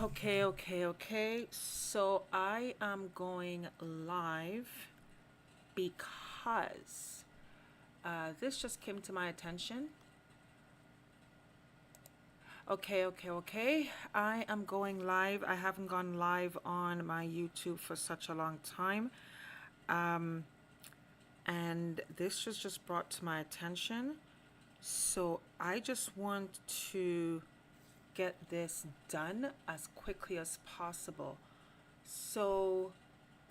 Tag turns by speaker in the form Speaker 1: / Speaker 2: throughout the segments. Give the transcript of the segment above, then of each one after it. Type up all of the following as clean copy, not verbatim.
Speaker 1: Okay. So I am going live because this just came to my attention. Okay. I am going live. I haven't gone live on my YouTube for such a long time. And this was just brought to my attention. So I just want to get this done as quickly as possible. So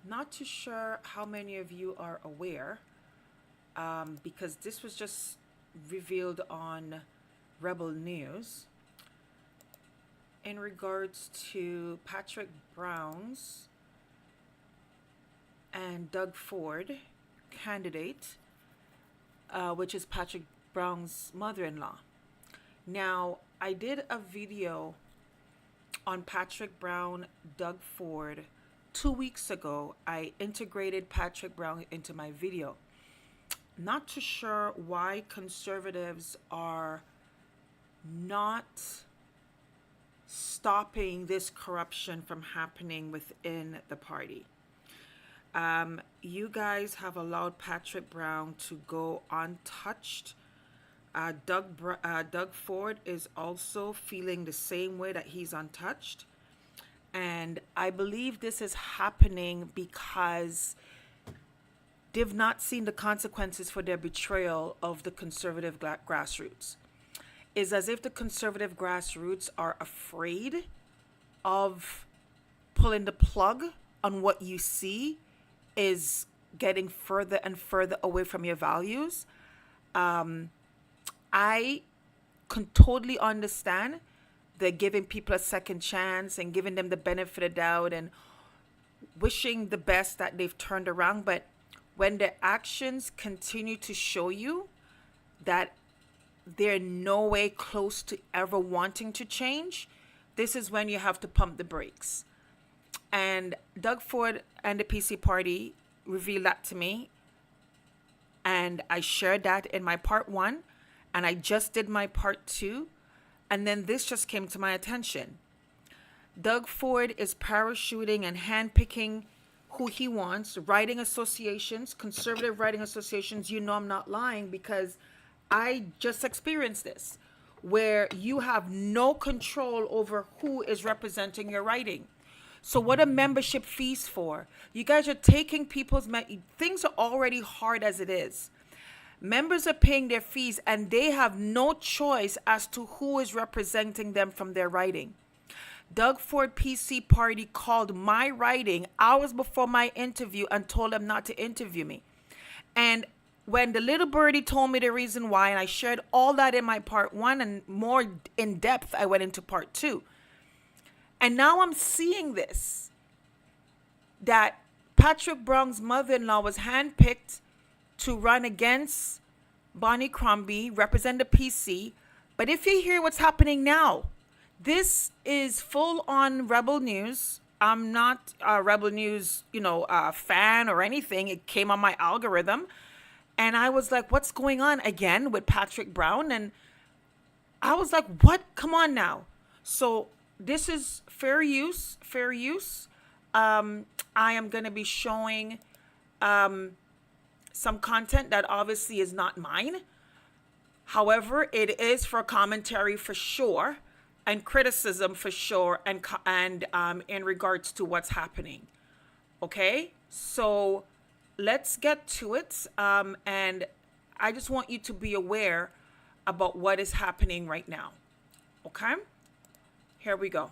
Speaker 1: not too sure how many of you are aware, because this was just revealed on Rebel News in regards to Patrick Brown's and Doug Ford candidate, which is Patrick Brown's mother-in-law. Now, I did a video on Patrick Brown, Doug Ford 2 weeks ago. I integrated Patrick Brown into my video. Not too sure why conservatives are not stopping this corruption from happening within the party. You guys have allowed Patrick Brown to go untouched. Doug Ford is also feeling the same way that he's untouched. And I believe this is happening because they've not seen the consequences for their betrayal of the conservative grassroots. It's as if the conservative grassroots are afraid of pulling the plug on what you see is getting further and further away from your values. I can totally understand they're giving people a second chance and giving them the benefit of the doubt and wishing the best that they've turned around. But when their actions continue to show you that they're no way close to ever wanting to change, this is when you have to pump the brakes. And Doug Ford and the PC party revealed that to me. And I shared that in my part 1. And I just did my part 2. And then this just came to my attention. Doug Ford is parachuting and handpicking who he wants. Writing associations, conservative writing associations. You know I'm not lying because I just experienced this. Where you have no control over who is representing your writing. So what are membership fees for? You guys are taking people's... Things are already hard as it is. Members are paying their fees and they have no choice as to who is representing them from their writing. Doug Ford PC party called my writing hours before my interview and told them not to interview me. And when the little birdie told me the reason why, and I shared all that in my part 1 and more in depth, I went into part 2. And now I'm seeing this, that Patrick Brown's mother-in-law was handpicked to run against Bonnie Crombie, represent the PC. But if you hear what's happening now, this is full on Rebel News. I'm not a Rebel News, fan or anything. It came on my algorithm. And I was like, what's going on again with Patrick Brown? And I was like, what? Come on now. So this is fair use. I am going to be showing some content that obviously is not mine. However, it is for commentary for sure and criticism for sure and in regards to what's happening. Okay, so let's get to it. And I just want you to be aware about what is happening right now. Okay, here we go.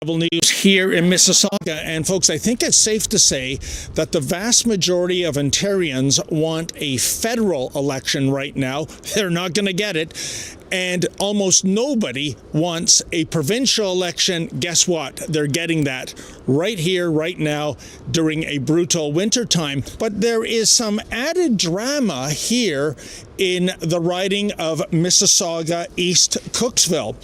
Speaker 2: News here in Mississauga. And folks, I think it's safe to say that the vast majority of Ontarians want a federal election right now. They're not going to get it. And almost nobody wants a provincial election. Guess what? They're getting that right here, right now, during a brutal winter time. But there is some added drama here in the riding of Mississauga East Cooksville.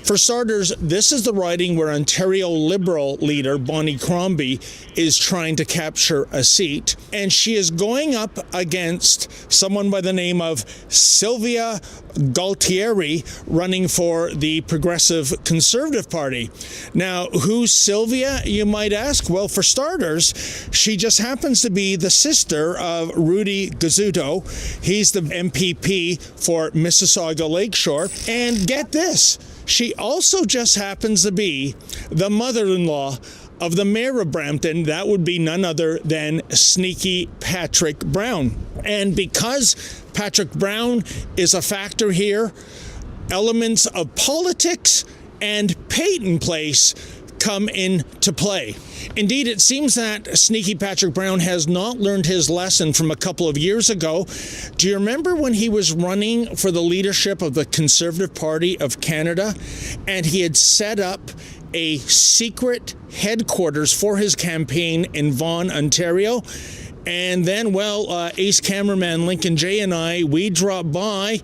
Speaker 2: For starters, this is the riding where Ontario Liberal leader Bonnie Crombie is trying to capture a seat, and she is going up against someone by the name of Sylvia Galtieri, running for the Progressive Conservative Party. Now, who's Sylvia, you might ask? Well, for starters, she just happens to be the sister of Rudy Gazzuto. He's the MPP for Mississauga Lakeshore. And get this, she also just happens to be the mother-in-law of the mayor of Brampton. That would be none other than Sneaky Patrick Brown. And because Patrick Brown is a factor here, elements of politics and Peyton Place come into play. Indeed, it seems that Sneaky Patrick Brown has not learned his lesson from a couple of years ago. Do you remember when he was running for the leadership of the Conservative Party of Canada, and he had set up a secret headquarters for his campaign in Vaughan, Ontario? And then, ace cameraman Lincoln J and I, we dropped by,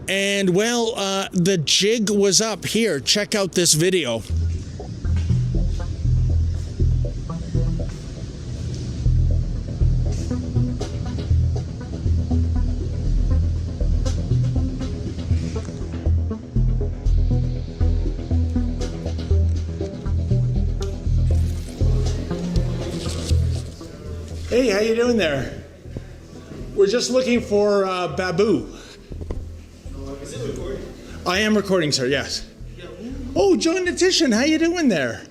Speaker 2: and the jig was up. Here, check out this video. Hey, how you doing there? We're just looking for Babu.
Speaker 3: Is it recording?
Speaker 2: I am recording, sir, yes. Oh, John Natitian, how you doing there?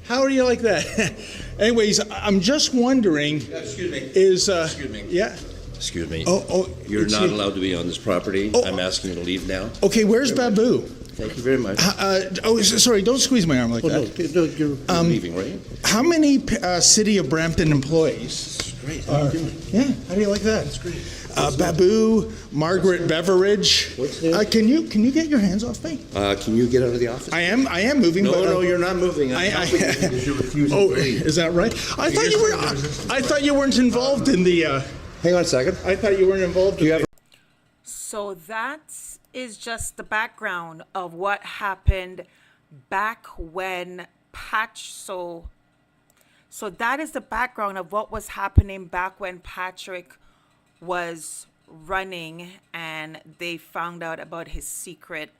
Speaker 2: How are you like that? Anyways, I'm just wondering...
Speaker 3: Excuse me.
Speaker 2: Excuse
Speaker 3: me.
Speaker 2: Yeah?
Speaker 3: Excuse me.
Speaker 2: You're
Speaker 3: not allowed to be on this property. I'm asking you to leave now.
Speaker 2: Okay, where's Babu?
Speaker 3: Thank you very much.
Speaker 2: Sorry, don't squeeze my arm like that.
Speaker 3: No, you're leaving, right?
Speaker 2: How many City of Brampton employees?
Speaker 3: Great.
Speaker 2: How do you like that?
Speaker 3: That's great.
Speaker 2: Babu, Margaret Beveridge.
Speaker 3: What's there?
Speaker 2: Can you get your hands off me?
Speaker 3: Can you get out of the office?
Speaker 2: I am moving.
Speaker 3: No, you're not moving. I'm helping you because you're refusing to leave.
Speaker 2: Is that right? I thought you weren't involved in the.
Speaker 3: Hang on a second.
Speaker 2: I thought you weren't involved.
Speaker 1: So that is just the background of what happened back when So that is the background of what was happening back when Patrick was running and they found out about his secret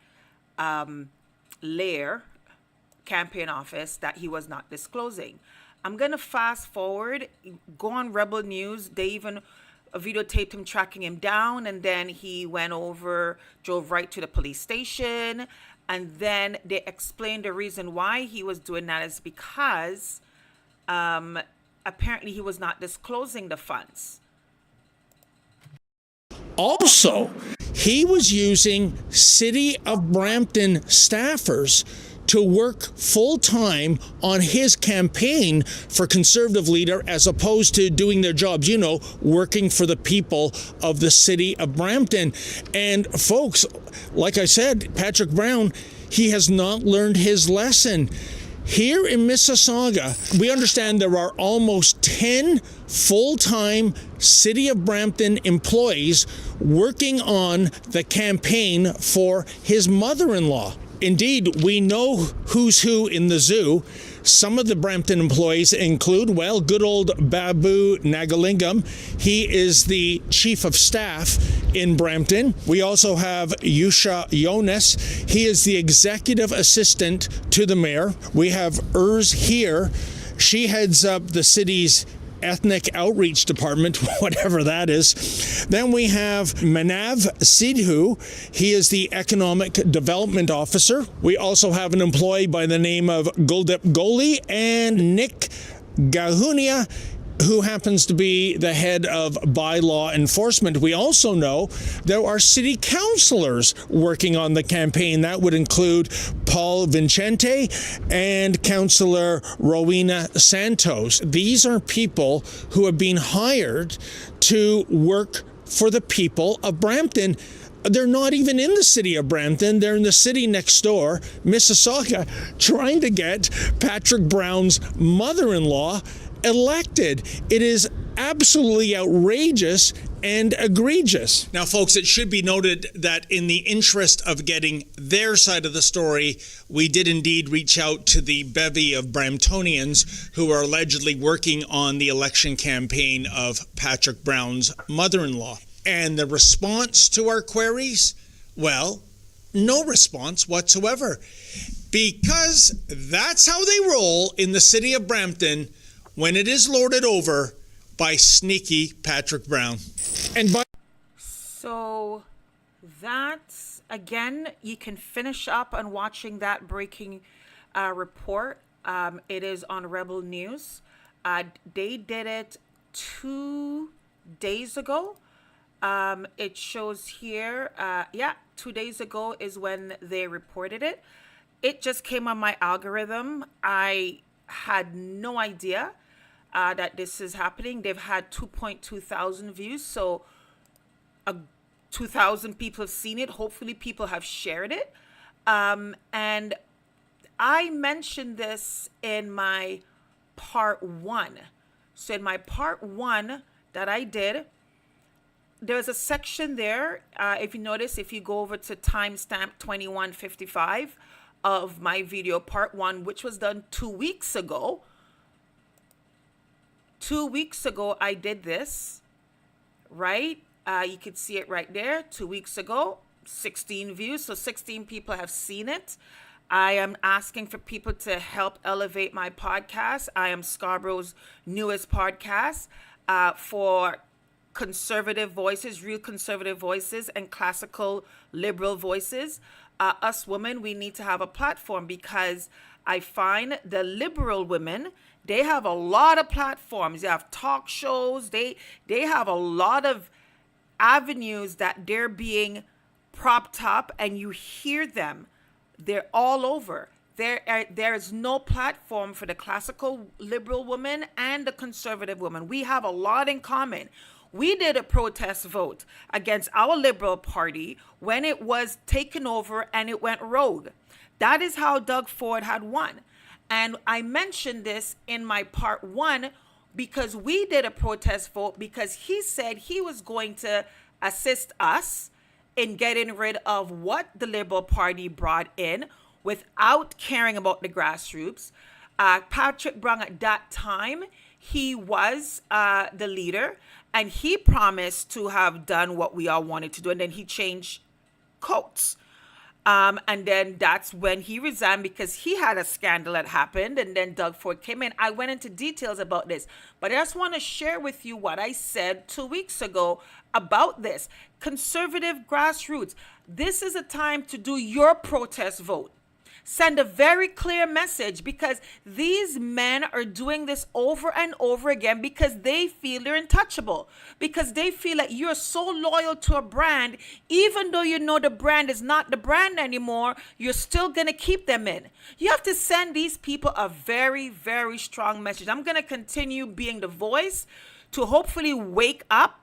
Speaker 1: lair, campaign office, that he was not disclosing. I'm going to fast forward, go on Rebel News. They even videotaped him tracking him down, and then he drove right to the police station, and then they explained the reason why he was doing that is because apparently he was not disclosing the funds.
Speaker 2: Also, he was using City of Brampton staffers to work full-time on his campaign for Conservative leader as opposed to doing their jobs, working for the people of the City of Brampton. And folks, like I said, Patrick Brown, he has not learned his lesson. Here in Mississauga, we understand there are almost 10 full-time City of Brampton employees working on the campaign for his mother-in-law. Indeed, we know who's who in the zoo. Some of the Brampton employees include, good old Babu Nagalingam. He is the chief of staff in Brampton. We also have Yusha Jonas. He is the executive assistant to the mayor. We have Urs here. She heads up the city's ethnic outreach department, whatever that is. Then we have Manav Sidhu. He is the economic development officer. We also have an employee by the name of Guldip Goli and Nick Gahunia, who happens to be the head of bylaw enforcement. We also know there are city councillors working on the campaign. That would include Paul Vincente and Councillor Rowena Santos. These are people who have been hired to work for the people of Brampton. they're not even in the city of Brampton. They're in the city next door, Mississauga, trying to get Patrick Brown's mother-in-law elected. It is absolutely outrageous and egregious. Now, folks, it should be noted that in the interest of getting their side of the story, we did indeed reach out to the bevy of Bramptonians who are allegedly working on the election campaign of Patrick Brown's mother-in-law. And the response to our queries? Well, no response whatsoever. Because that's how they roll in the city of Brampton when it is lorded over by sneaky Patrick Brown.
Speaker 1: So that's, again, you can finish up on watching that breaking report. It is on Rebel News. They did it 2 days ago. It shows here, 2 days ago is when they reported it. It just came on my algorithm. I had no idea that this is happening. They've had 2.2 thousand views, so 2,000 people have seen it. Hopefully people have shared it. And I mentioned this in my part 1. So in my part 1 that I did, there's a section there. If you notice, if you go over to timestamp 2155 of my video, part 1, which was done 2 weeks ago. 2 weeks ago, I did this, right? You can see it right there. 2 weeks ago, 16 views. So 16 people have seen it. I am asking for people to help elevate my podcast. I am Scarborough's newest podcast for conservative voices, real conservative voices, and classical liberal voices. Us women, we need to have a platform, because I find the liberal women, they have a lot of platforms. They have talk shows. They have a lot of avenues that they're being propped up, and you hear them. They're all over. There is no platform for the classical liberal woman and the conservative woman. We have a lot in common. We did a protest vote against our Liberal Party when it was taken over and it went rogue. That is how Doug Ford had won. And I mentioned this in my part 1 because we did a protest vote because he said he was going to assist us in getting rid of what the Liberal Party brought in without caring about the grassroots. Patrick Brown, at that time, he was the leader, and he promised to have done what we all wanted to do, and then he changed coats. And then that's when he resigned because he had a scandal that happened, and then Doug Ford came in. I went into details about this, but I just want to share with you what I said 2 weeks ago about this. Conservative grassroots, this is a time to do your protest vote. Send a very clear message, because these men are doing this over and over again because they feel they're untouchable, because they feel that you're so loyal to a brand, even though you know the brand is not the brand anymore, you're still going to keep them in. You have to send these people a very, very strong message. I'm going to continue being the voice to hopefully wake up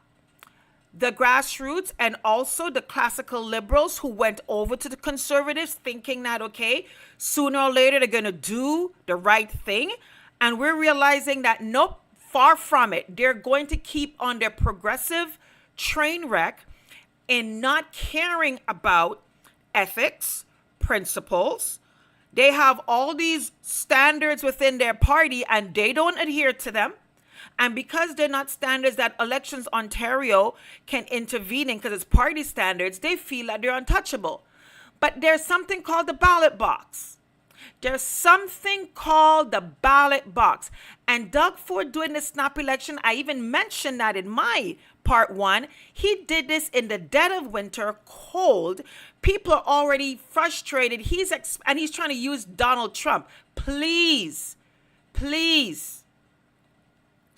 Speaker 1: the grassroots and also the classical liberals who went over to the conservatives thinking that, okay, sooner or later they're going to do the right thing. And we're realizing that, nope, far from it. They're going to keep on their progressive train wreck in not caring about ethics, principles. They have all these standards within their party and they don't adhere to them. And because they're not standards that Elections Ontario can intervene in because it's party standards, they feel like they're untouchable. But there's something called the ballot box. There's something called the ballot box. And Doug Ford doing the snap election, I even mentioned that in my part 1. He did this in the dead of winter, cold. People are already frustrated. He's trying to use Donald Trump. Please.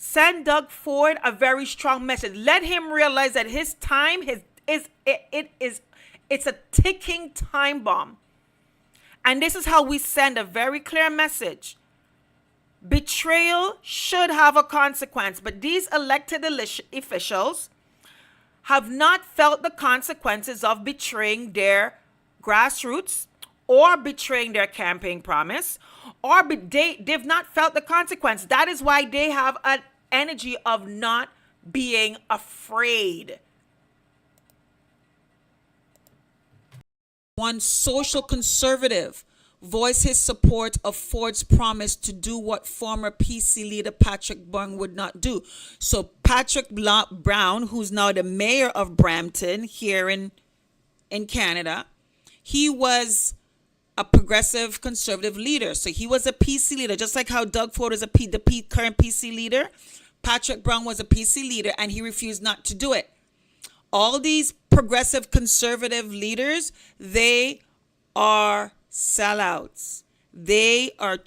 Speaker 1: Send Doug Ford a very strong message. Let him realize that his time it's a ticking time bomb. And this is how we send a very clear message. Betrayal should have a consequence, but these elected officials have not felt the consequences of betraying their grassroots or betraying their campaign promise, or they've not felt the consequence. That is why they have an energy of not being afraid.
Speaker 4: One social conservative voiced his support of Ford's promise to do what former PC leader Patrick Brown would not do. So Patrick Brown, who's now the mayor of Brampton here in Canada, he was a progressive conservative leader. So he was a PC leader, just like how Doug Ford is the current PC leader. Patrick Brown was a PC leader, and he refused not to do it. All these progressive conservative leaders, they are sellouts. They are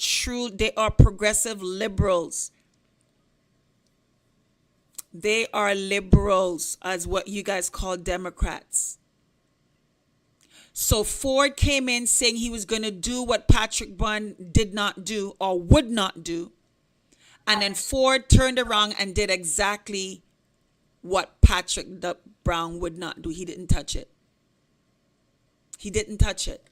Speaker 4: progressive liberals. They are liberals, as what you guys call Democrats. So Ford came in saying he was going to do what Patrick Brown did not do or would not do. And then Ford turned around and did exactly what Patrick Brown would not do. He didn't touch it. He didn't touch it.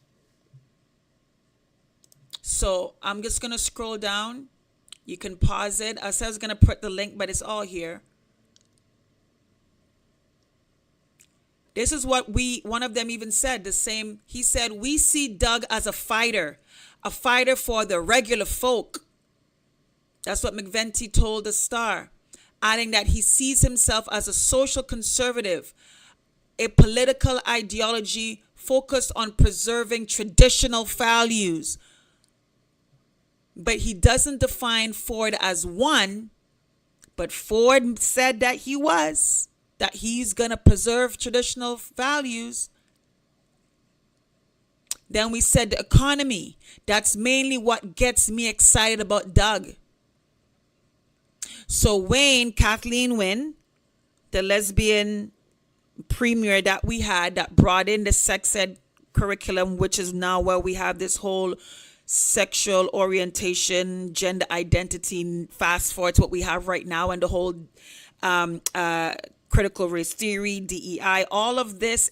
Speaker 4: So I'm just going to scroll down. You can pause it. I said I was going to put the link, but it's all here. This is what one of them even said, the same. He said, we see Doug as a fighter for the regular folk. That's what McVenty told the Star, adding that he sees himself as a social conservative, a political ideology focused on preserving traditional values. But he doesn't define Ford as one, but Ford said that he's going to preserve traditional values. Then we said the economy. That's mainly what gets me excited about Doug. So Kathleen Wynne, the lesbian premier that we had that brought in the sex ed curriculum, which is now where we have this whole sexual orientation, gender identity, fast forward to what we have right now, and the whole critical race theory, DEI, all of this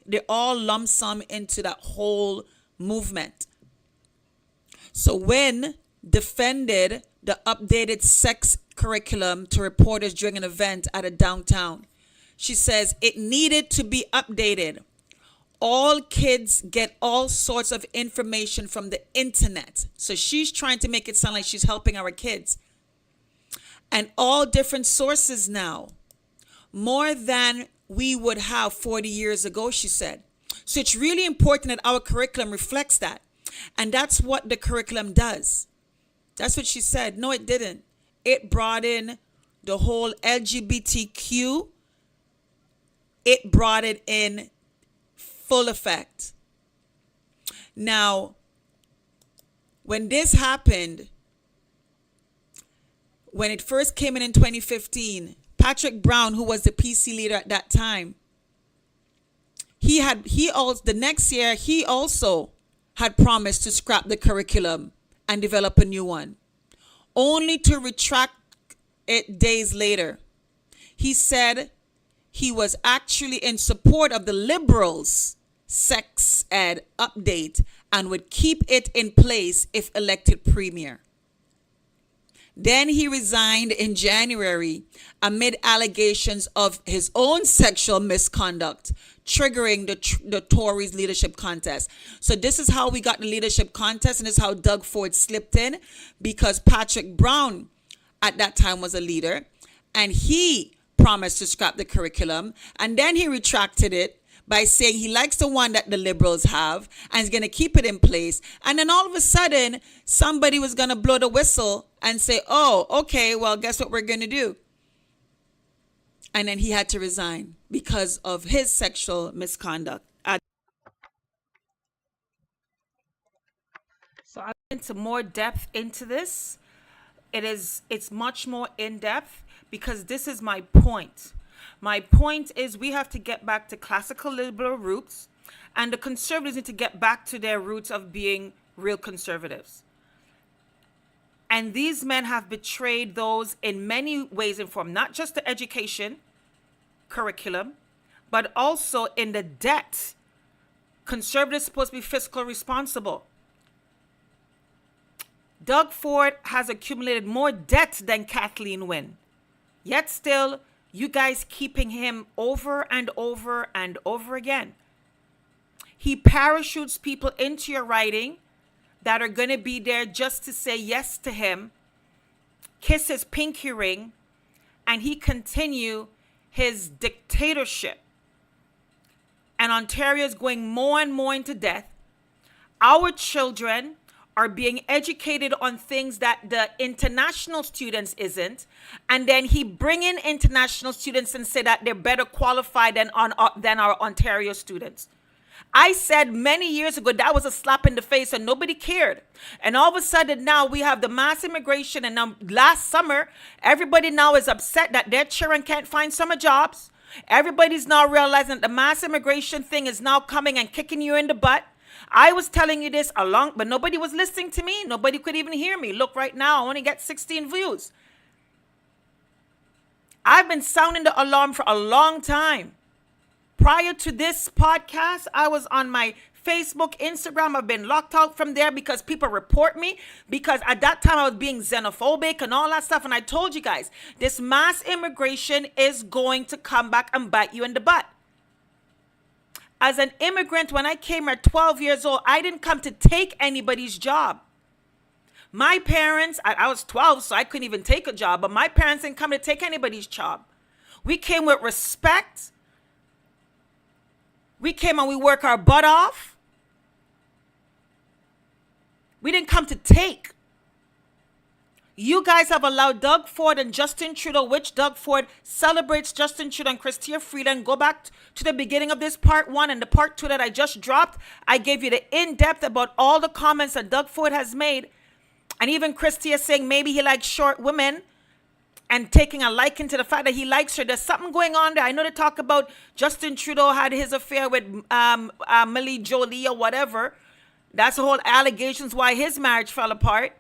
Speaker 4: they're all lump sum into that whole movement. So Wynne defended the updated sex curriculum to reporters during an event at a downtown. She says it needed to be updated. All kids get all sorts of information from the internet. So she's trying to make it sound like she's helping our kids. And all different sources now. More than we would have 40 years ago, she said. So it's really important that our curriculum reflects that. And that's what the curriculum does. That's what she said. No, it didn't. It brought in the whole LGBTQ. It brought it in full effect. Now, when this happened, when it first came in 2015, Patrick Brown, who was the PC leader at that time, the next year he also had promised to scrap the curriculum and develop a new one, only to retract it days later. He said he was actually in support of the liberals' sex ed update and would keep it in place if elected premier. Then he resigned in January amid allegations of his own sexual misconduct, triggering the Tories' leadership contest. So this is how we got the leadership contest, and this is how Doug Ford slipped in, because Patrick Brown at that time was a leader, and he promised to scrap the curriculum, and then he retracted it by saying he likes the one that the liberals have and is going to keep it in place. And then all of a sudden, somebody was going to blow the whistle and say, oh, okay, well, guess what we're going to do? And then he had to resign because of his sexual misconduct.
Speaker 1: So I went into more depth into this. It's much more in depth because this is my point. My point is we have to get back to classical liberal roots, and the conservatives need to get back to their roots of being real conservatives. And these men have betrayed those in many ways and forms, not just the education, curriculum, but also in the debt. Conservatives are supposed to be fiscally responsible. Doug Ford has accumulated more debt than Kathleen Wynne. Yet still, you guys keeping him over and over and over again. He parachutes people into your riding that are going to be there just to say yes to him, kiss his pinky ring, and he continue his dictatorship. And Ontario is going more and more into debt. Our children are being educated on things that the international students isn't, and then he bring in international students and say that they're better qualified than our Ontario students. I said many years ago that was a slap in the face and nobody cared. And all of a sudden now we have the mass immigration, and now last summer everybody now is upset that their children can't find summer jobs. Everybody's now realizing that the mass immigration thing is now coming and kicking you in the butt. I was telling you this but nobody was listening to me. Nobody could even hear me. Look, right now, I only get 16 views. I've been sounding the alarm for a long time. Prior to this podcast, I was on my Facebook, Instagram. I've been locked out from there because people report me, because at that time I was being xenophobic and all that stuff. And I told you guys, this mass immigration is going to come back and bite you in the butt. As an immigrant, when I came at 12 years old, I didn't come to take anybody's job. My parents, I was 12, so I couldn't even take a job, but my parents didn't come to take anybody's job. We came with respect. We came and we work our butt off. We didn't come to take. You guys have allowed Doug Ford and Justin Trudeau, which Doug Ford celebrates Justin Trudeau and Chrystia Freeland. Go back to the beginning of this part 1 and the part 2 that I just dropped. I gave you the in-depth about all the comments that Doug Ford has made. And even Chrystia saying maybe he likes short women and taking a liking to the fact that he likes her. There's something going on there. I know they talk about Justin Trudeau had his affair with Millie Jolie or whatever. That's the whole allegations why his marriage fell apart.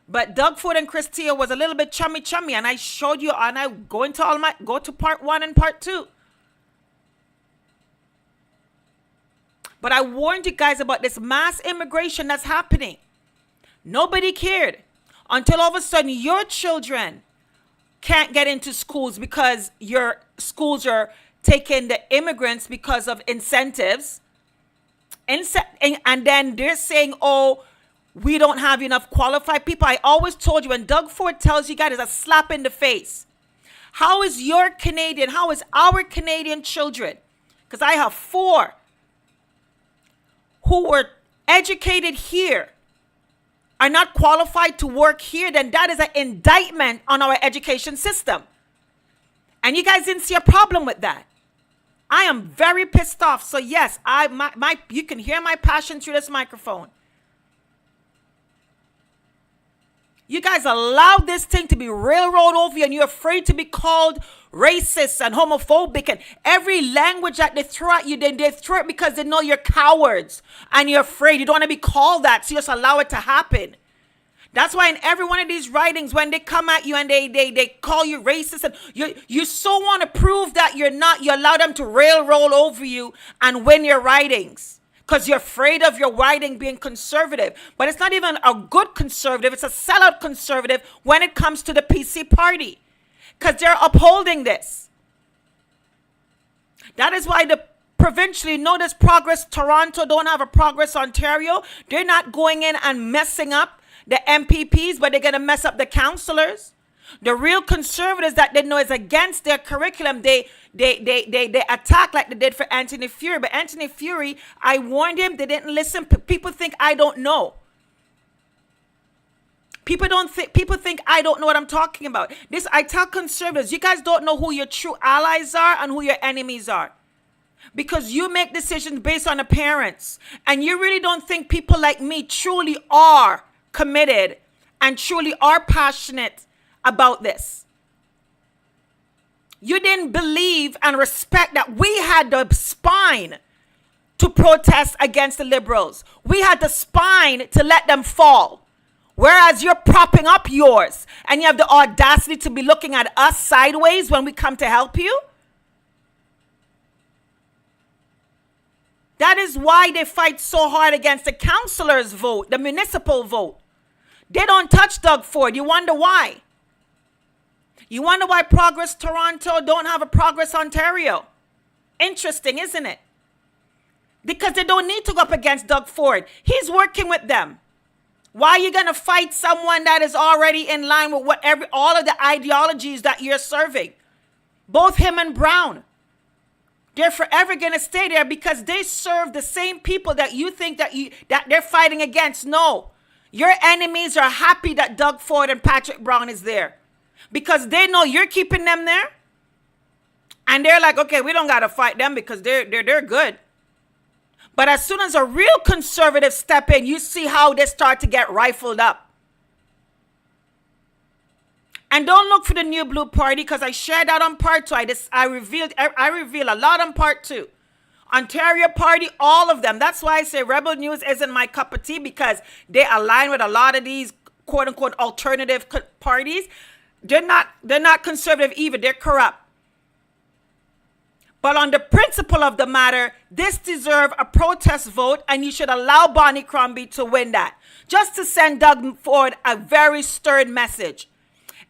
Speaker 1: But Doug Ford and Chrystia was a little bit chummy, and I showed you, and I go to part 1 and part 2. But I warned you guys about this mass immigration that's happening. Nobody cared until all of a sudden your children can't get into schools because your schools are taking the immigrants because of incentives. And then they're saying, oh, we don't have enough qualified people. I always told you, when Doug Ford tells you guys, it's a slap in the face. How is our Canadian children? Because I have 4 who were educated here are not qualified to work here, then that is an indictment on our education system. And you guys didn't see a problem with that. I am very pissed off. So yes, you can hear my passion through this microphone. You guys allowed this thing to be railroaded over you, and you're afraid to be called racist and homophobic, and every language that they throw at you, they throw it because they know you're cowards and you're afraid. You don't want to be called that, so you just allow it to happen. That's why in every one of these writings, when they come at you and they call you racist, and you so want to prove that you're not, you allow them to railroad over you and win your writings. Because you're afraid of your writing being conservative. But it's not even a good conservative. It's a sellout conservative when it comes to the PC party. Because they're upholding this. That is why the provincially, notice Progress Toronto don't have a Progress Ontario. They're not going in and messing up the MPPs, but they're going to mess up the councillors. The real conservatives that they know is against their curriculum, they attack like they did for Anthony Furey. But Anthony Furey, I warned him, they didn't listen. People think I don't know. People think I don't know what I'm talking about. I tell conservatives, you guys don't know who your true allies are and who your enemies are. Because you make decisions based on appearance. And you really don't think people like me truly are committed and truly are passionate about this. You didn't believe and respect that we had the spine to protest against the Liberals. We had the spine to let them fall. Whereas you're propping up yours and you have the audacity to be looking at us sideways when we come to help you. That is why they fight so hard against the councillors' vote, the municipal vote. They don't touch Doug Ford. You wonder why. You wonder why Progress Toronto don't have a Progress Ontario. Interesting, isn't it? Because they don't need to go up against Doug Ford. He's working with them. Why are you going to fight someone that is already in line with all of the ideologies that you're serving? Both him and Brown. They're forever going to stay there because they serve the same people that you think that they're fighting against. No. Your enemies are happy that Doug Ford and Patrick Brown is there because they know you're keeping them there. And they're like, okay, we don't got to fight them because they're good. But as soon as a real conservative step in, you see how they start to get rifled up. And don't look for the New Blue Party because I shared that on part 2. I reveal a lot on part 2. Ontario Party, all of them. That's why I say Rebel News isn't my cup of tea because they align with a lot of these quote unquote alternative parties. They're not conservative either. They're corrupt. But on the principle of the matter, this deserves a protest vote, and you should allow Bonnie Crombie to win that. Just to send Doug Ford a very stern message.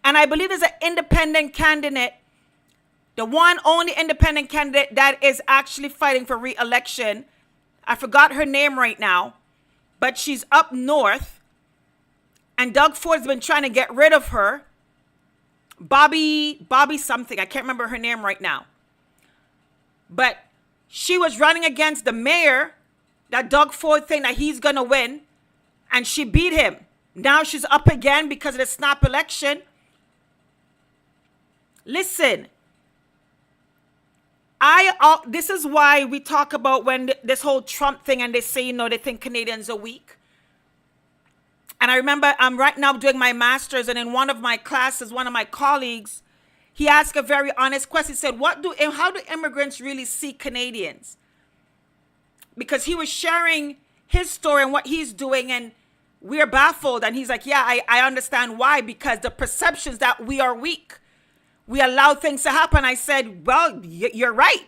Speaker 1: And I believe there's an independent candidate, the one only independent candidate that is actually fighting for re-election. I forgot her name right now, but she's up north. And Doug Ford's been trying to get rid of her. Bobby something. I can't remember her name right now. But she was running against the mayor, that Doug Ford thing that he's going to win, and she beat him. Now she's up again because of the snap election. Listen, this is why we talk about when this whole Trump thing and they say, they think Canadians are weak. And I remember I'm right now doing my master's, and in one of my classes, one of my colleagues, he asked a very honest question. He said, how do immigrants really see Canadians? Because he was sharing his story and what he's doing, and we're baffled. And he's like, yeah, I understand why. Because the perceptions that we are weak. We allow things to happen. I said, well, you're right.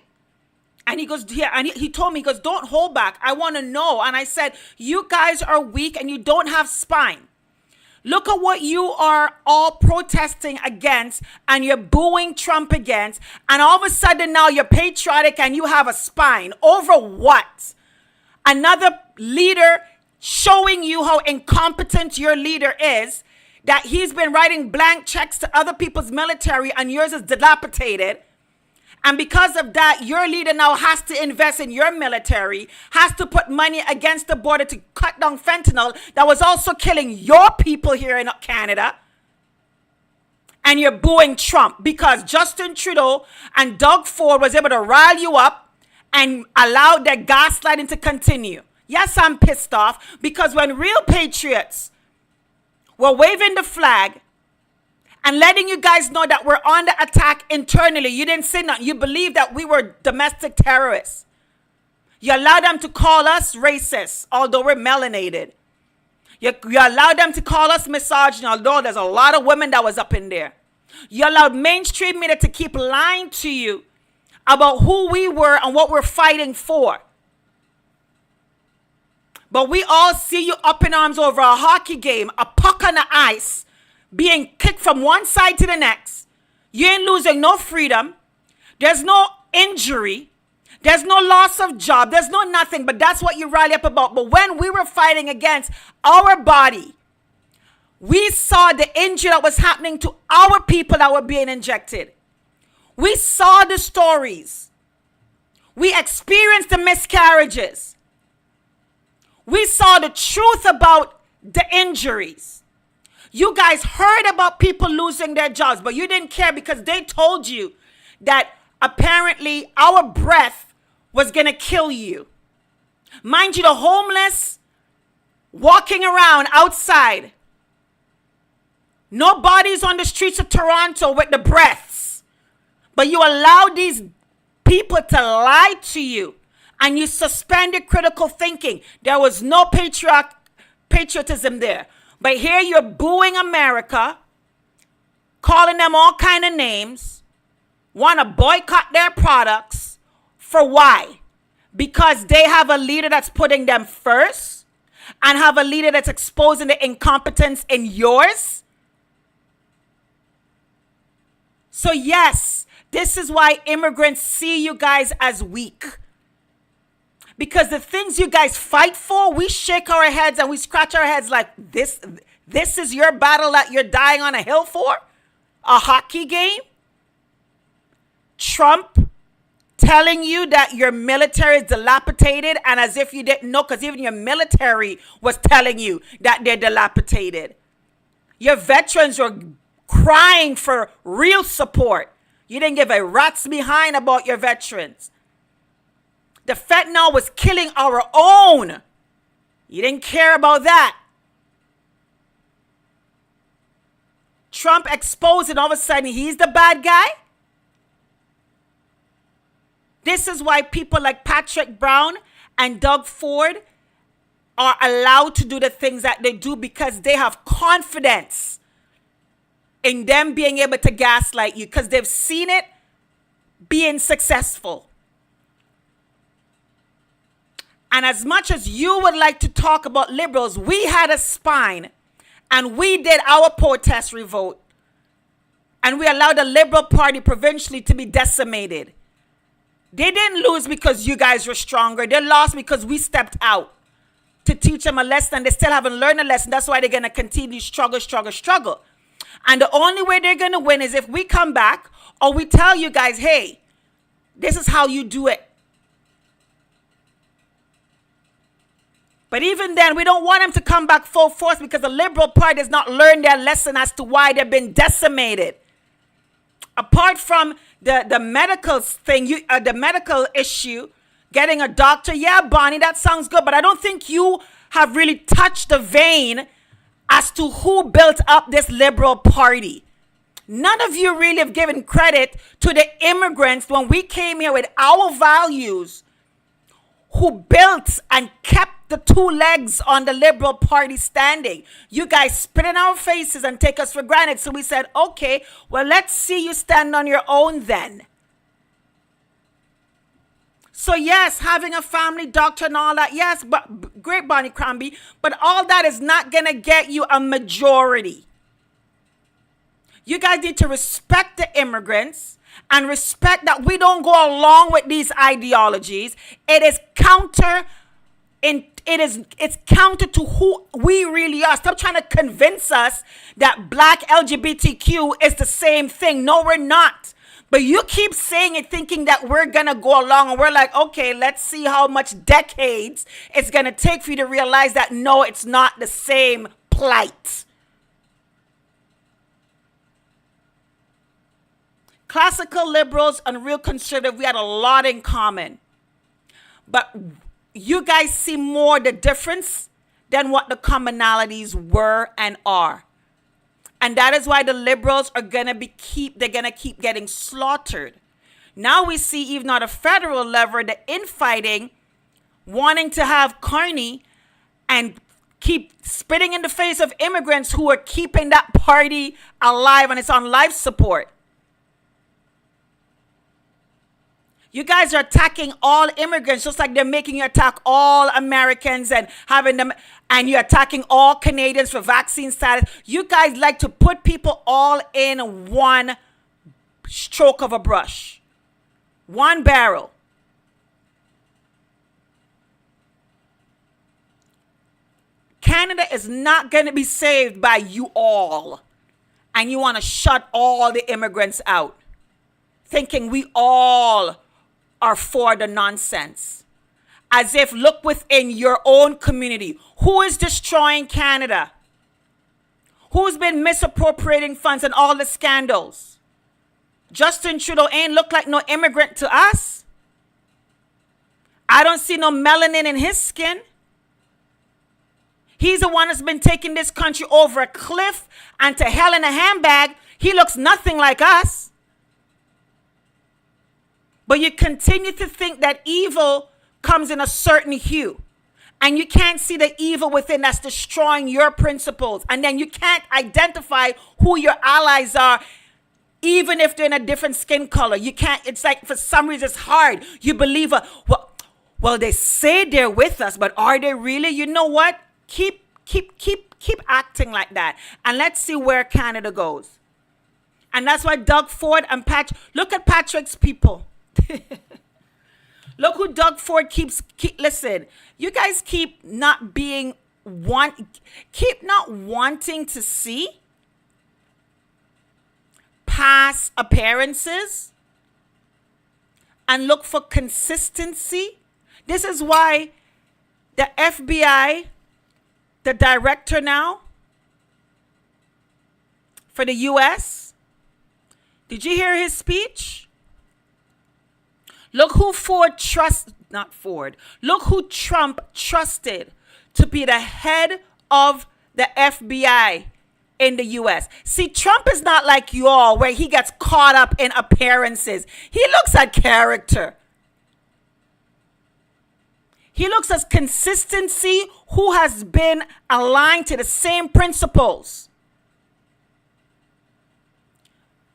Speaker 1: And he goes, yeah, and he told me, he goes, don't hold back. I want to know. And I said, you guys are weak and you don't have spine. Look at what you are all protesting against and you're booing Trump against. And all of a sudden now you're patriotic and you have a spine. Over what? Another leader showing you how incompetent your leader is, that he's been writing blank checks to other people's military and yours is dilapidated. And because of that, your leader now has to invest in your military, has to put money against the border to cut down fentanyl that was also killing your people here in Canada. And you're booing Trump because Justin Trudeau and Doug Ford was able to rile you up and allow their gaslighting to continue. Yes, I'm pissed off because when real patriots were waving the flag and letting you guys know that we're on the attack internally, you didn't say nothing. You believed that we were domestic terrorists. You allowed them to call us racist, although we're melanated. You allowed them to call us misogynist, although there's a lot of women that was up in there. You allowed mainstream media to keep lying to you about who we were and what we're fighting for. But we all see you up in arms over a hockey game, a puck on the ice, being kicked from one side to the next. You ain't losing no freedom. There's no injury. There's no loss of job. There's no nothing. But that's what you rally up about. But when we were fighting against our body, we saw the injury that was happening to our people that were being injected. We saw the stories. We experienced the miscarriages. We saw the truth about the injuries. You guys heard about people losing their jobs, but you didn't care because they told you that apparently our breath was going to kill you. Mind you, the homeless walking around outside. No bodies on the streets of Toronto with the breaths. But you allowed these people to lie to you and you suspended critical thinking. There was no patriotism there. But here you're booing America, calling them all kind of names, want to boycott their products. For why? because they have a leader that's putting them first and have a leader that's exposing the incompetence in yours? So yes, this is why immigrants see you guys as weak. Because the things you guys fight for, we shake our heads and we scratch our heads like, this is your battle that you're dying on a hill for? A hockey game? Trump telling you that your military is dilapidated, and as if you didn't know, because even your military was telling you that they're dilapidated. Your veterans were crying for real support. You didn't give a rat's behind about your veterans. The fentanyl was killing our own. You didn't care about that. Trump exposed it, all of a sudden he's the bad guy. This is why people like Patrick Brown and Doug Ford are allowed to do the things that they do, because they have confidence in them being able to gaslight you, because they've seen it being successful. And as much as you would like to talk about liberals, we had a spine and we did our protest revolt. And we allowed the Liberal Party provincially to be decimated. They didn't lose because you guys were stronger. They lost because we stepped out to teach them a lesson. They still haven't learned a lesson. That's why they're going to continue to struggle. And the only way they're going to win is if we come back or we tell you guys, hey, this is how you do it. But even then, we don't want them to come back full force, because the Liberal Party has not learned their lesson as to why they've been decimated. Apart from the medical thing, the medical issue, getting a doctor, yeah, Bonnie, that sounds good. But I don't think you have really touched the vein as to who built up this Liberal Party. None of you really have given credit to the immigrants when we came here with our values, who built and kept the two legs on the Liberal Party standing. You guys spit in our faces and take us for granted. So we said, okay, well, let's see you stand on your own then. So yes, having a family doctor and all that, yes, but great, Bonnie Crombie, but all that is not going to get you a majority. You guys need to respect the immigrants and respect that we don't go along with these ideologies. It's counter to who we really are. Stop trying to convince us that black LGBTQ is the same thing. No, we're not. But you keep saying it thinking that we're going to go along, and we're like, okay, let's see how much decades it's going to take for you to realize that no, it's not the same plight. Classical liberals and real conservative, we had a lot in common. But you guys see more the difference than what the commonalities were and are. And that is why the liberals are going to keep getting slaughtered. Now we see even at a federal level, the infighting, wanting to have Carney and keep spitting in the face of immigrants who are keeping that party alive, and it's on life support. You guys are attacking all immigrants, just like they're making you attack all Americans and having them, and you're attacking all Canadians for vaccine status. You guys like to put people all in one stroke of a brush, one barrel. Canada is not going to be saved by you all, and you want to shut all the immigrants out, thinking we all are for the nonsense. As if, look within your own community. Who is destroying Canada? Who's been misappropriating funds and all the scandals? Justin Trudeau ain't look like no immigrant to us. I don't see no melanin in his skin. He's the one that's been taking this country over a cliff and to hell in a handbag. He looks nothing like us. But you continue to think that evil comes in a certain hue. And you can't see the evil within that's destroying your principles. And then you can't identify who your allies are, even if they're in a different skin color. You can't, it's like for some reason it's hard. You believe, well, Well, they say they're with us, but are they really? You know what? Keep acting like that. And let's see where Canada goes. And that's why Doug Ford and look at Patrick's people. Look who Doug Ford listen, you guys keep not wanting to see past appearances and look for consistency. This is why the FBI, the director now for the US, did you hear his speech? Look who Look who Trump trusted to be the head of the FBI in the US. See, Trump is not like you all where he gets caught up in appearances. He looks at character. He looks at consistency, who has been aligned to the same principles.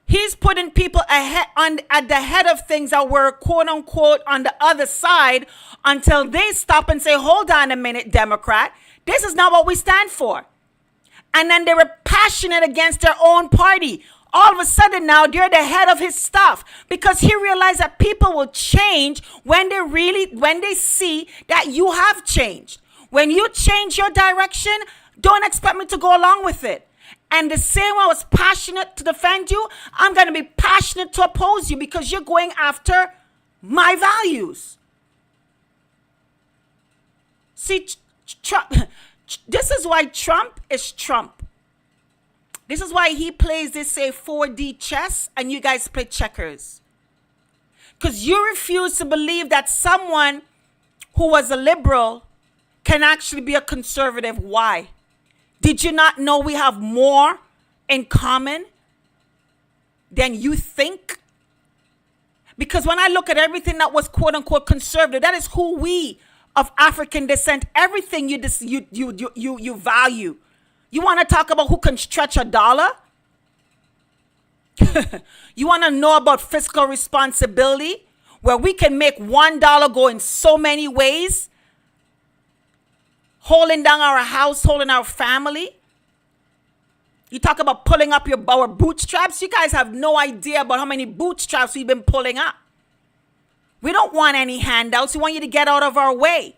Speaker 1: He's putting people at the head of things that were quote unquote on the other side until they stop and say, hold on a minute, Democrat, this is not what we stand for. And then they were passionate against their own party. All of a sudden now they're the head of his stuff because he realized that people will change when they see that you have changed. When you change your direction, don't expect me to go along with it. And the same way I was passionate to defend you, I'm going to be passionate to oppose you because you're going after my values. See, Trump, this is why Trump is Trump. This is why he plays this, say, 4D chess and you guys play checkers. Because you refuse to believe that someone who was a liberal can actually be a conservative. Why? Did you not know we have more in common than you think? Because when I look at everything that was quote unquote conservative, that is who we of African descent, everything you value. You want to talk about who can stretch a dollar? You want to know about fiscal responsibility, where we can make $1 go in so many ways? Holding down our household and our family. You talk about pulling up our bootstraps. You guys have no idea about how many bootstraps we've been pulling up. We don't want any handouts. We want you to get out of our way.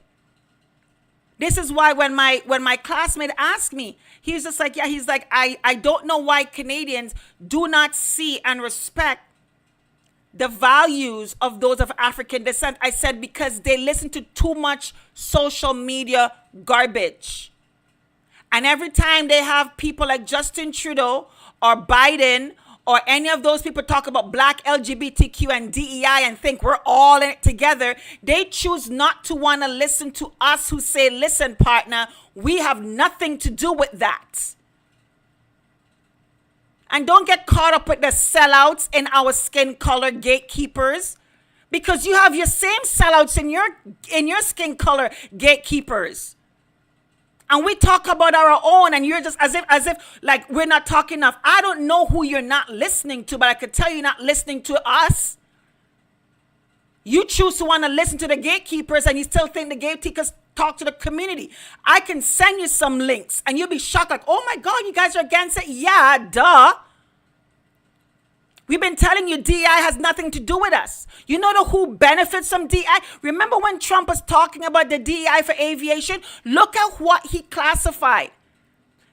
Speaker 1: This is why when my classmate asked me, he was just like, yeah, he's like, I don't know why Canadians do not see and respect the values of those of African descent. I said, because they listen to too much social media garbage. And every time they have people like Justin Trudeau or Biden or any of those people talk about black LGBTQ and DEI and think we're all in it together, they choose not to want to listen to us who say, listen, partner, we have nothing to do with that. And don't get caught up with the sellouts in our skin color gatekeepers, because you have your same sellouts in your skin color gatekeepers. And we talk about our own, and you're just as if like we're not talking enough. I don't know who you're not listening to, but I could tell you're not listening to us. You choose to want to listen to the gatekeepers, and you still think the gatekeepers talk to the community. I can send you some links, and you'll be shocked, like, oh my God, you guys are against it? Yeah, duh. We've been telling you DEI has nothing to do with us. You know who benefits from DEI? Remember when Trump was talking about the DEI for aviation? Look at what he classified.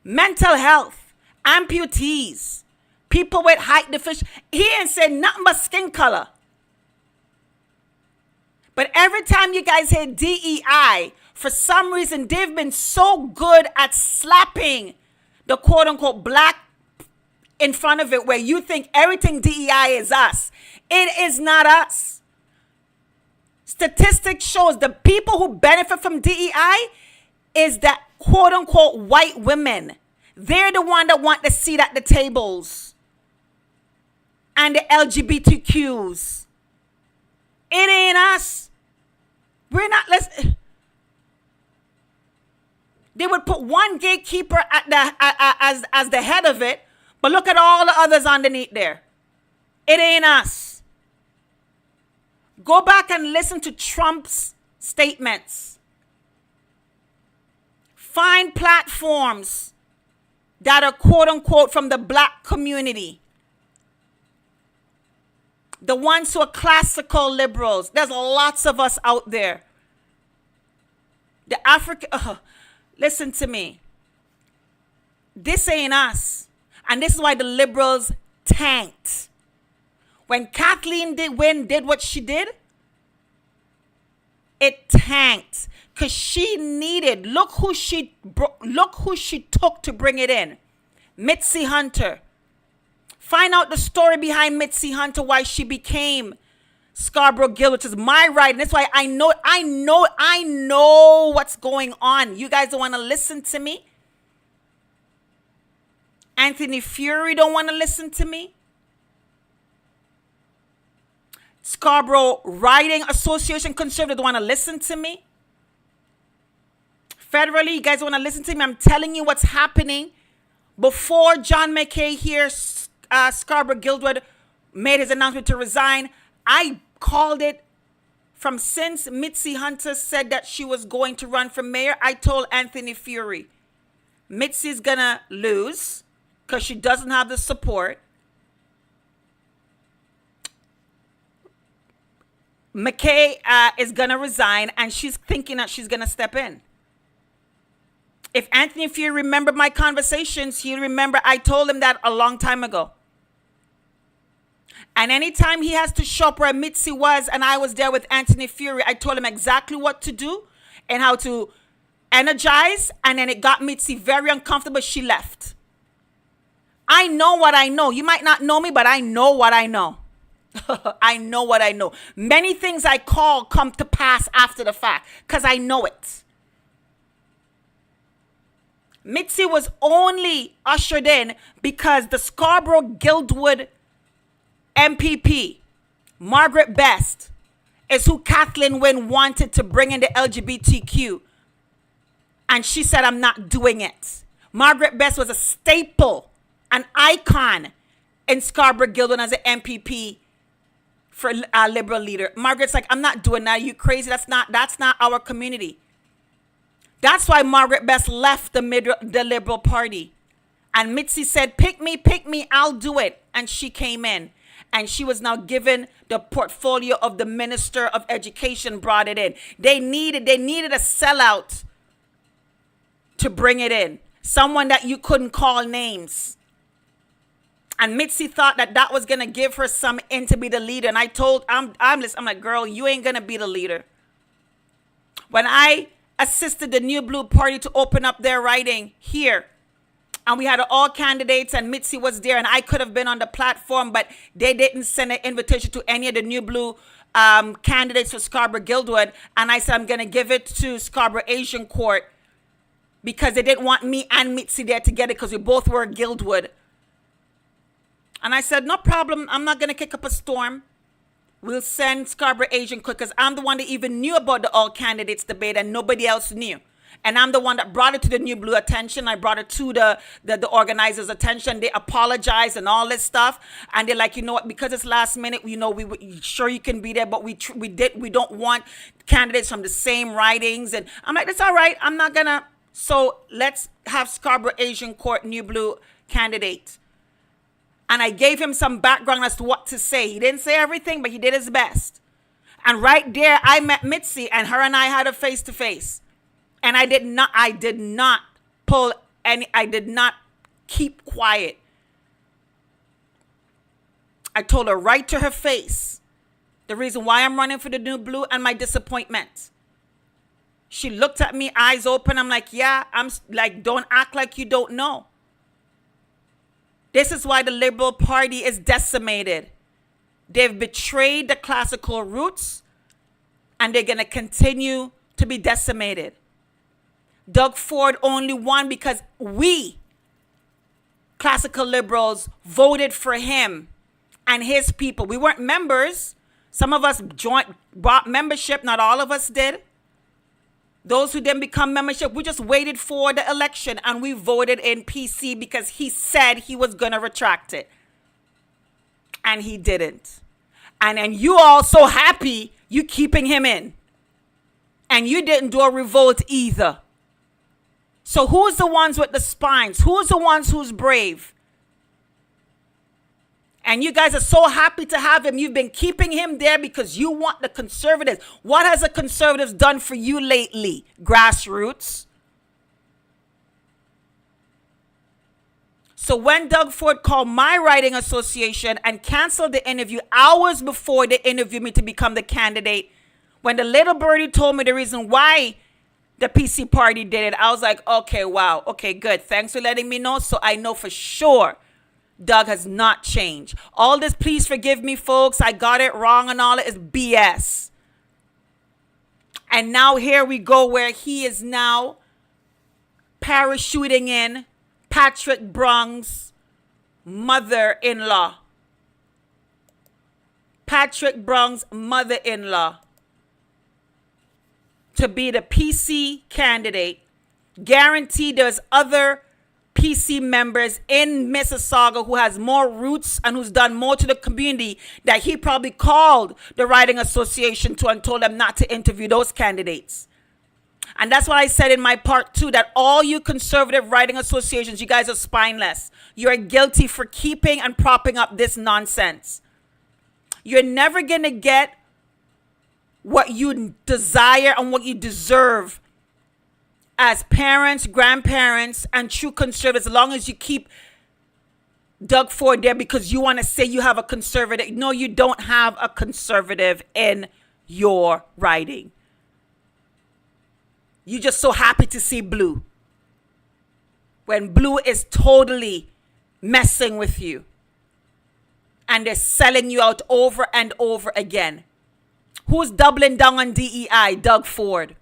Speaker 1: Mental health, amputees, people with height deficiency. He ain't said nothing but skin color. But every time you guys hear DEI, for some reason, they've been so good at slapping the quote unquote black in front of it, where you think everything DEI is us. It is not us. Statistics shows the people who benefit from DEI is that quote unquote white women. They're the one that want the seat at the tables. And the LGBTQs. It ain't us. We're not, they would put one gatekeeper as the head of it, but look at all the others underneath there. It ain't us. Go back and listen to Trump's statements. Find platforms that are quote unquote from the black community. The ones who are classical liberals. There's lots of us out there. The African, listen to me. This ain't us. And this is why the liberals tanked. When Kathleen did what she did, it tanked. Because she needed, look who she took to bring it in. Mitzi Hunter. Find out the story behind Mitzi Hunter, why she became Scarborough Guild, which is my right. And that's why I know what's going on. You guys don't want to listen to me? Anthony Fury don't want to listen to me? Scarborough Riding Association Conservative don't want to listen to me? Federally, you guys want to listen to me? I'm telling you what's happening. Before John McKay here, Scarborough Guildwood made his announcement to resign, I called it from since Mitzi Hunter said that she was going to run for mayor. I told Anthony Fury, Mitzi's going to lose because she doesn't have the support. McKay is going to resign, and she's thinking that she's going to step in. If Anthony Fury remembered my conversations, he'll remember I told him that a long time ago. And anytime he has to show up where Mitzi was and I was there with Anthony Fury, I told him exactly what to do and how to energize. And then it got Mitzi very uncomfortable. She left. I know what I know. You might not know me, but I know what I know. I know what I know. Many things I call come to pass after the fact because I know it. Mitzi was only ushered in because the Scarborough Guildwood MPP, Margaret Best, is who Kathleen Wynne wanted to bring in the LGBTQ. And she said, I'm not doing it. Margaret Best was a staple, an icon in Scarborough Guildwood as an MPP for a liberal leader. Margaret's like, I'm not doing that. Are you crazy? That's not our community. That's why Margaret Best left the Liberal Party. And Mitzi said, pick me, I'll do it. And she came in. And she was now given the portfolio of the Minister of Education, brought it in. They needed a sellout to bring it in. Someone that you couldn't call names. And Mitzi thought that was going to give her some in to be the leader. And I told, I'm like, girl, you ain't going to be the leader. When I assisted the New Blue Party to open up their riding here, and we had all candidates, and Mitzi was there, and I could have been on the platform, but they didn't send an invitation to any of the New Blue candidates for Scarborough Guildwood. And I said, I'm going to give it to Scarborough Asian Court because they didn't want me and Mitzi there together because we both were Guildwood. And I said, no problem. I'm not going to kick up a storm. We'll send Scarborough Asian Court because I'm the one that even knew about the all candidates debate and nobody else knew. And I'm the one that brought it to the New Blue attention. I brought it to the organizers' attention. They apologized and all this stuff. And they're like, you know what, because it's last minute, we sure you can be there, but we don't want candidates from the same ridings. And I'm like, that's all right. I'm not gonna. So let's have Scarborough Asian Court New Blue candidate. And I gave him some background as to what to say. He didn't say everything, but he did his best. And right there, I met Mitzi, and her and I had a face-to-face. And I did not keep quiet. I told her right to her face the reason why I'm running for the New Blue and my disappointment. She looked at me, eyes open. I'm like, yeah, I'm like, don't act like you don't know. This is why the Liberal Party is decimated. They've betrayed the classical roots, and they're going to continue to be decimated. Doug Ford only won because we, classical liberals, voted for him and his people. We weren't members. Some of us bought membership. Not all of us did. Those who didn't become membership, we just waited for the election and we voted in PC because he said he was going to retract it. And he didn't. And then you all so happy you keeping him in. And you didn't do a revolt either. So who's the ones with the spines? Who's the ones who's brave? And you guys are so happy to have him. You've been keeping him there because you want the conservatives. What has the conservatives done for you lately, grassroots? So when Doug Ford called my writing association and canceled the interview hours before they interviewed me to become the candidate, when the little birdie told me the reason why the PC party did it, I was like, okay, wow, okay, good. Thanks for letting me know. So I know for sure Doug has not changed. All this, please forgive me, folks, I got it wrong and all that is BS. And now here we go where he is now parachuting in Patrick Brung's mother-in-law. Patrick Brung's mother-in-law to be the PC candidate. Guaranteed there's other PC members in Mississauga who has more roots and who's done more to the community that he probably called the writing association to and told them not to interview those candidates. And that's what I said in my part 2, that all you conservative writing associations, you guys are spineless. You're guilty for keeping and propping up this nonsense. You're never going to get what you desire and what you deserve as parents, grandparents, and true conservatives, as long as you keep Doug Ford there because you want to say you have a conservative. No, you don't have a conservative in your writing. You're just so happy to see blue when blue is totally messing with you and they're selling you out over and over again. Who's doubling down on DEI? Doug Ford.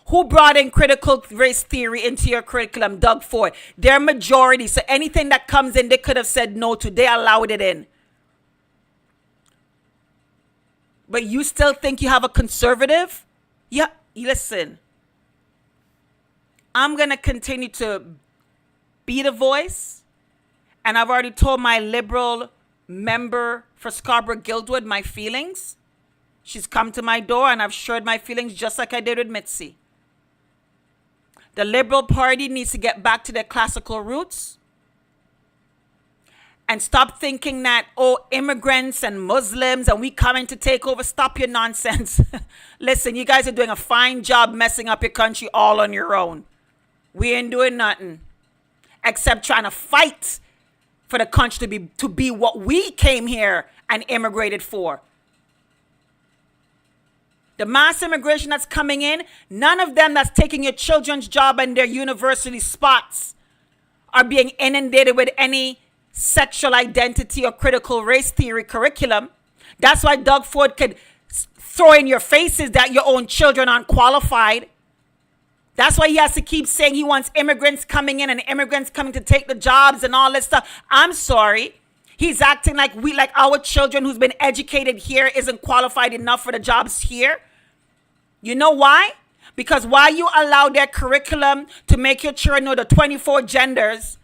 Speaker 1: Who brought in critical race theory into your curriculum? Doug Ford. They're majority, so anything that comes in, they could have said no to. They allowed it in. But you still think you have a conservative? Yeah, listen. I'm going to continue to be the voice. And I've already told my liberal member for Scarborough Guildwood my feelings. She's come to my door and I've shared my feelings just like I did with Mitzi. The Liberal Party needs to get back to their classical roots and stop thinking that, oh, immigrants and Muslims and we coming to take over. Stop your nonsense. Listen, you guys are doing a fine job messing up your country all on your own. We ain't doing nothing except trying to fight for the country to be what we came here and immigrated for. The mass immigration that's coming in, none of them that's taking your children's job and their university spots are being inundated with any sexual identity or critical race theory curriculum. That's why Doug Ford could throw in your faces that your own children aren't qualified. That's why he has to keep saying he wants immigrants coming in and immigrants coming to take the jobs and all this stuff. I'm sorry. He's acting like our children who's been educated here isn't qualified enough for the jobs here. You know why? Because while you allow their curriculum to make your children know the 24 genders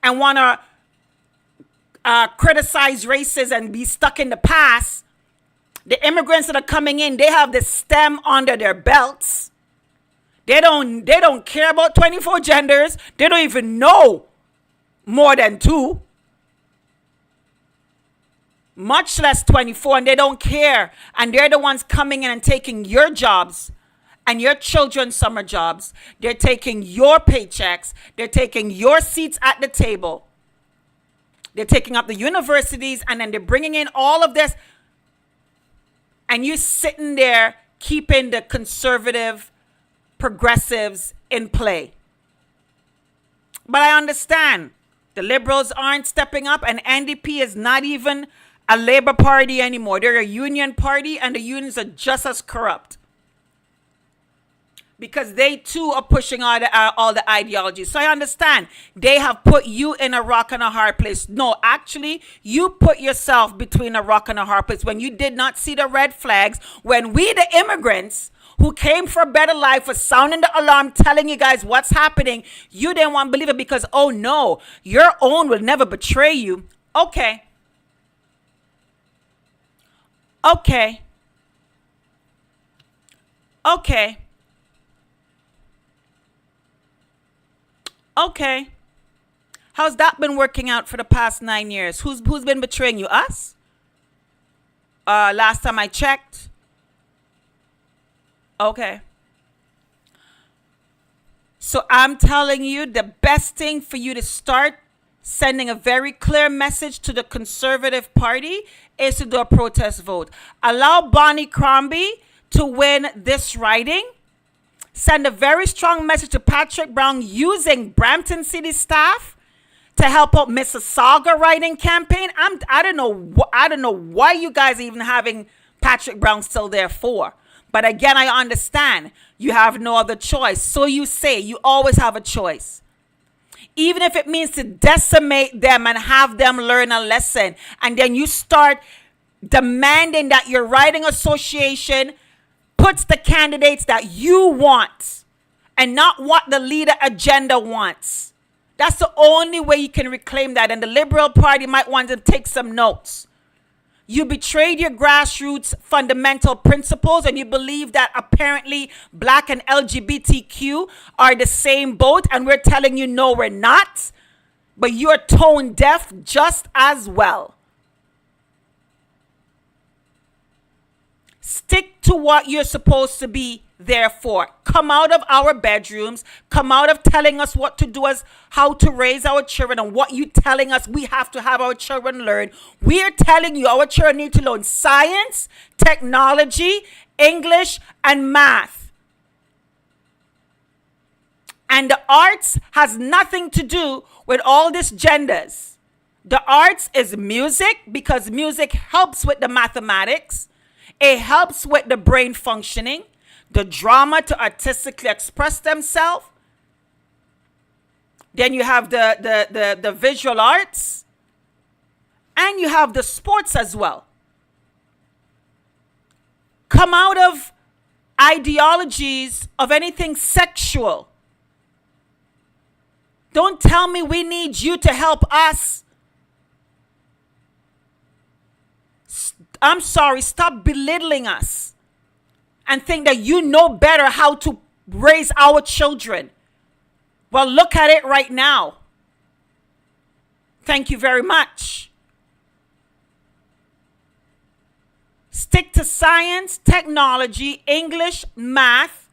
Speaker 1: and want to criticize races and be stuck in the past, the immigrants that are coming in, they have the STEM under their belts. They don't care about 24 genders. They don't even know more than 2. Much less 24, and they don't care. And they're the ones coming in and taking your jobs and your children's summer jobs. They're taking your paychecks. They're taking your seats at the table. They're taking up the universities, and then they're bringing in all of this. And you're sitting there keeping the conservative progressives in play. But I understand the liberals aren't stepping up, and NDP is not even a Labour Party anymore. They're a union party, and the unions are just as corrupt because they too are pushing all the ideology. So I understand they have put you in a rock and a hard place. No, actually, you put yourself between a rock and a hard place when you did not see the red flags, when we, the immigrants who came for a better life, was sounding the alarm, telling you guys what's happening. You didn't want to believe it because, oh no, your own will never betray you. Okay. Okay. Okay. How's that been working out for the past 9 years? Who's been betraying you? Us? Last time I checked. Okay. So I'm telling you, the best thing for you to start sending a very clear message to the Conservative Party is to do a protest vote. Allow Bonnie Crombie to win this riding. Send a very strong message to Patrick Brown using Brampton City staff to help out Mississauga riding campaign. I don't know why you guys are even having Patrick Brown still there for. But again, I understand you have no other choice. So you say you always have a choice. Even if it means to decimate them and have them learn a lesson. And then you start demanding that your riding association puts the candidates that you want and not what the leader agenda wants. That's the only way you can reclaim that. And the Liberal Party might want to take some notes. You betrayed your grassroots fundamental principles, and you believe that apparently Black and LGBTQ are the same boat, and we're telling you no, we're not. But you're tone deaf just as well. Stick to what you're supposed to be there for. Come out of our bedrooms. Come out of telling us what to do, as how to raise our children, and what you telling us we have to have our children learn. We're telling you our children need to learn science, technology, English, and math. And the arts has nothing to do with all these genders. The arts is music, because music helps with the mathematics. It helps with the brain functioning, the drama to artistically express themselves. Then you have the visual arts, and you have the sports as well. Come out of ideologies of anything sexual. Don't tell me we need you to help us. I'm sorry, stop belittling us and think that you know better how to raise our children. Well, look at it right now. Thank you very much. Stick to science, technology, English, math,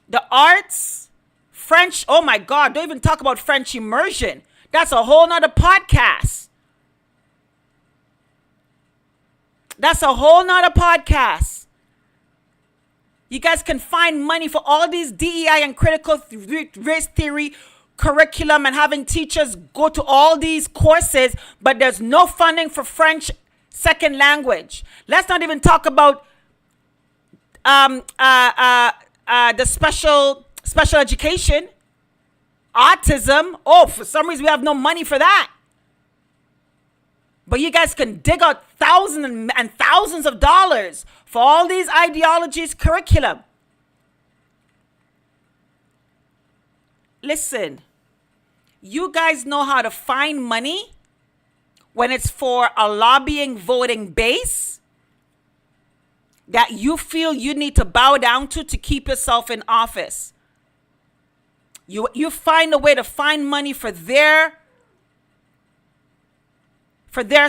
Speaker 1: the arts, French. Oh my God, don't even talk about French immersion. That's a whole nother podcast. That's a whole nother podcast. You guys can find money for all these DEI and critical race theory curriculum and having teachers go to all these courses, but there's no funding for French second language. Let's not even talk about the special education, autism. Oh, for some reason we have no money for that. But you guys can dig out thousands and thousands of dollars for all these ideologies, curriculum. Listen, you guys know how to find money when it's for a lobbying voting base that you feel you need to bow down to keep yourself in office. You find a way to find money for their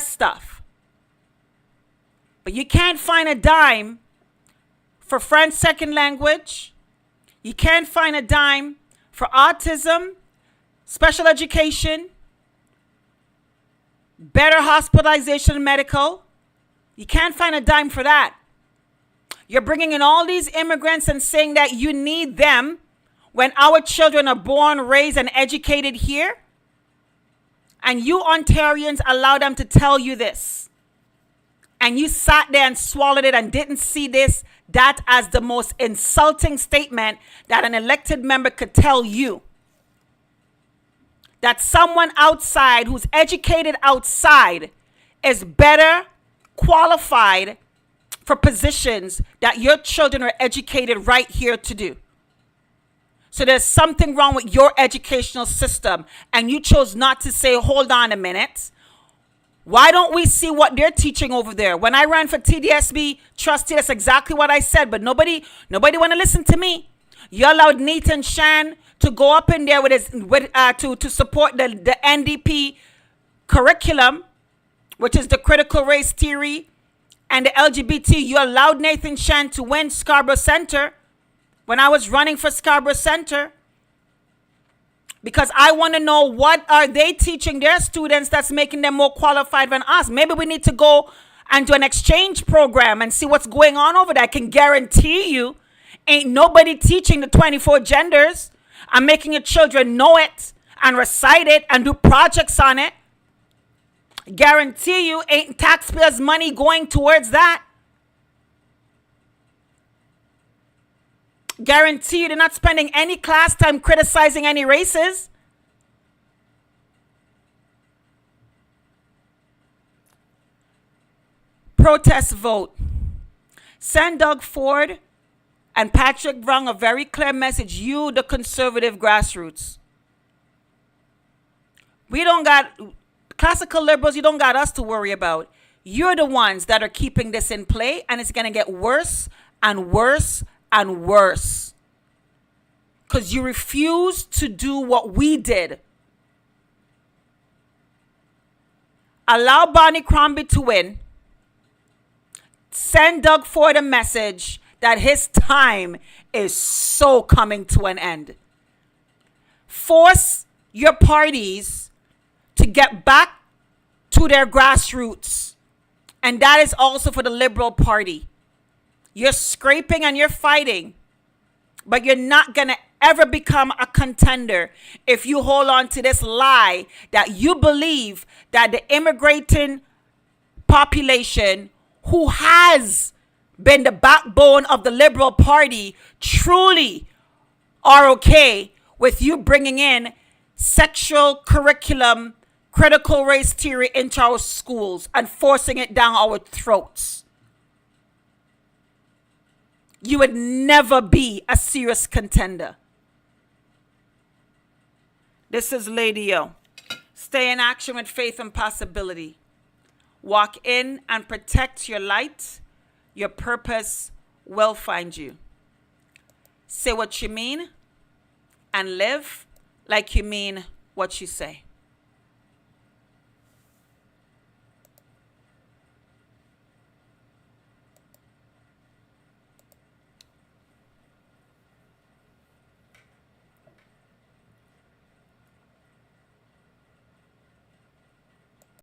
Speaker 1: stuff. But you can't find a dime for French second language. You can't find a dime for autism, special education, better hospitalization and medical. You can't find a dime for that. You're bringing in all these immigrants and saying that you need them when our children are born, raised, and educated here. And you Ontarians allow them to tell you this. And you sat there and swallowed it and didn't see that as the most insulting statement that an elected member could tell you. That someone outside who's educated outside is better qualified for positions that your children are educated right here to do. So there's something wrong with your educational system, and you chose not to say, hold on a minute. Why don't we see what they're teaching over there? When I ran for TDSB trustee, that's exactly what I said, but nobody want to listen to me. You allowed Nathan Shan to go up in there to support the NDP curriculum, which is the critical race theory and the LGBT. You allowed Nathan Shan to win Scarborough Center when I was running for Scarborough Center, because I want to know what are they teaching their students that's making them more qualified than us. Maybe we need to go and do an exchange program and see what's going on over there. I can guarantee you ain't nobody teaching the 24 genders and making your children know it and recite it and do projects on it. Guarantee you ain't taxpayers' money going towards that. Guarantee you they're not spending any class time criticizing any races. Protest vote. Send Doug Ford and Patrick Brown a very clear message. You, the conservative grassroots. We don't got classical liberals, you don't got us to worry about. You're the ones that are keeping this in play, and it's going to get worse and worse and worse, because you refuse to do what we did. Allow Bonnie Crombie to win. Send Doug Ford a message that his time is so coming to an end. Force your parties to get back to their grassroots. And that is also for the Liberal Party. You're scraping and you're fighting, but you're not going to ever become a contender if you hold on to this lie that you believe that the immigrating population, who has been the backbone of the Liberal Party, truly are okay with you bringing in sexual curriculum, critical race theory into our schools and forcing it down our throats. You would never be a serious contender. This is Lady O. Stay in action with faith and possibility. Walk in and protect your light. Your purpose will find you. Say what you mean and live like you mean what you say.